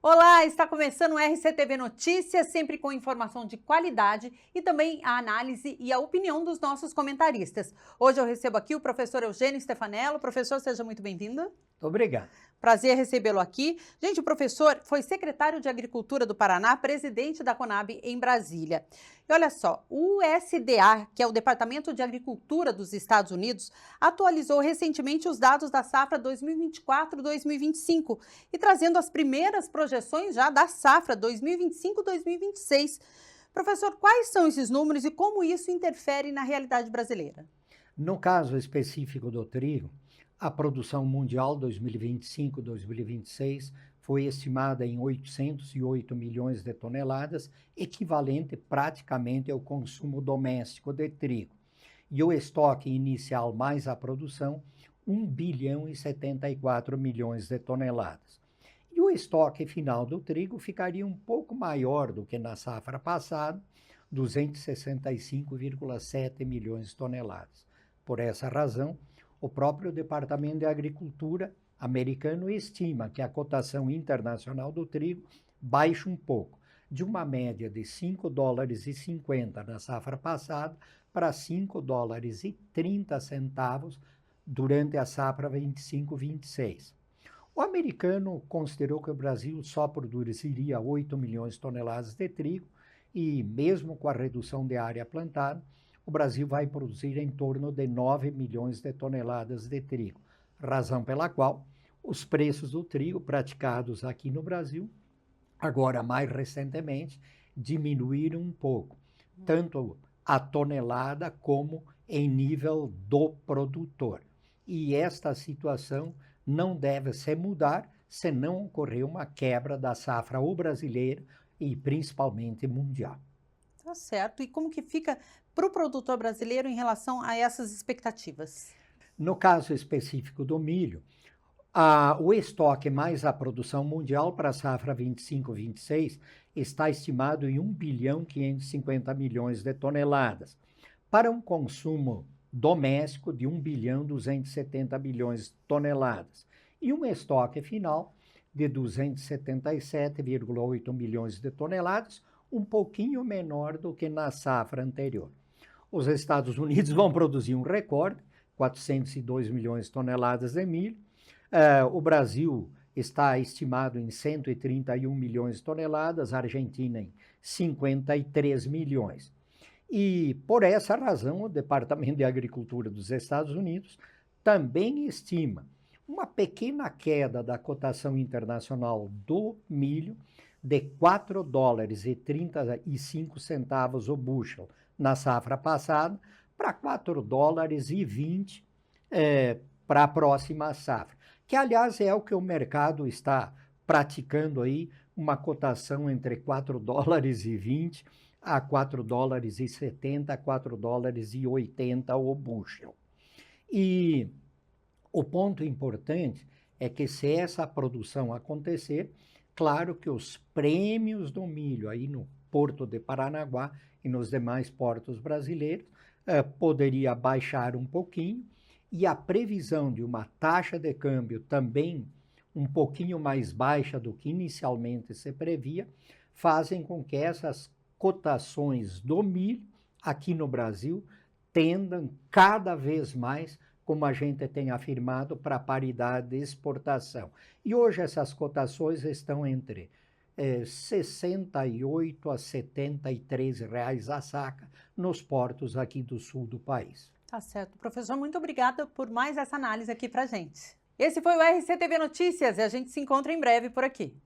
Olá, está começando o RCTV Notícias, sempre com informação de qualidade e também a análise e a opinião dos nossos comentaristas. Hoje eu recebo aqui o professor Eugênio Stefanello. Professor, seja muito bem-vindo. Obrigado. Prazer recebê-lo aqui. Gente, o professor foi secretário de Agricultura do Paraná, presidente da Conab em Brasília. E olha só, o USDA, que é o Departamento de Agricultura dos Estados Unidos, atualizou recentemente os dados da safra 2024-2025 e trazendo as primeiras projeções já da safra 2025-2026. Professor, quais são esses números e como isso interfere na realidade brasileira? No caso específico do trigo, a produção mundial 2025-2026 foi estimada em 808 milhões de toneladas, equivalente praticamente ao consumo doméstico de trigo. E o estoque inicial mais a produção, 1 bilhão e 74 milhões de toneladas. E o estoque final do trigo ficaria um pouco maior do que na safra passada, 265,7 milhões de toneladas. Por essa razão, o próprio Departamento de Agricultura americano estima que a cotação internacional do trigo baixe um pouco, de uma média de 5 dólares e 50 na safra passada para 5 dólares e 30 centavos durante a safra 25-26. O americano considerou que o Brasil só produziria 8 milhões de toneladas de trigo e, mesmo com a redução de área plantada, o Brasil vai produzir em torno de 9 milhões de toneladas de trigo, razão pela qual os preços do trigo praticados aqui no Brasil, agora mais recentemente, diminuíram um pouco, tanto a tonelada como em nível do produtor. E esta situação não deve se mudar se não ocorrer uma quebra da safra brasileira e principalmente mundial. Tá certo. E como que fica para o produtor brasileiro em relação a essas expectativas? No caso específico do milho, o estoque mais a produção mundial para a safra 25-26 está estimado em 1 bilhão 550 milhões de toneladas, para um consumo doméstico de 1 bilhão 270 milhões de toneladas, e um estoque final de 277,8 milhões de toneladas, um pouquinho menor do que na safra anterior. Os Estados Unidos vão produzir um recorde, 402 milhões de toneladas de milho. O Brasil está estimado em 131 milhões de toneladas, a Argentina em 53 milhões. E por essa razão, o Departamento de Agricultura dos Estados Unidos também estima uma pequena queda da cotação internacional do milho de 4 dólares e 35 centavos o bushel na safra passada para 4 dólares e 20 para a próxima safra, que aliás é o que o mercado está praticando aí, uma cotação entre 4 dólares e 20 a 4 dólares e 70, a 4 dólares e 80 o bushel. E o ponto importante é que se essa produção acontecer, claro que os prêmios do milho aí no Porto de Paranaguá e nos demais portos brasileiros poderia baixar um pouquinho, e a previsão de uma taxa de câmbio também um pouquinho mais baixa do que inicialmente se previa, fazem com que essas cotações do milho aqui no Brasil tendam cada vez mais, como a gente tem afirmado, para a paridade de exportação. E hoje essas cotações estão entre 68 a 73 reais a saca nos portos aqui do sul do país. Tá certo. Professor, muito obrigada por mais essa análise aqui pra gente. Esse foi o RCTV Notícias e a gente se encontra em breve por aqui.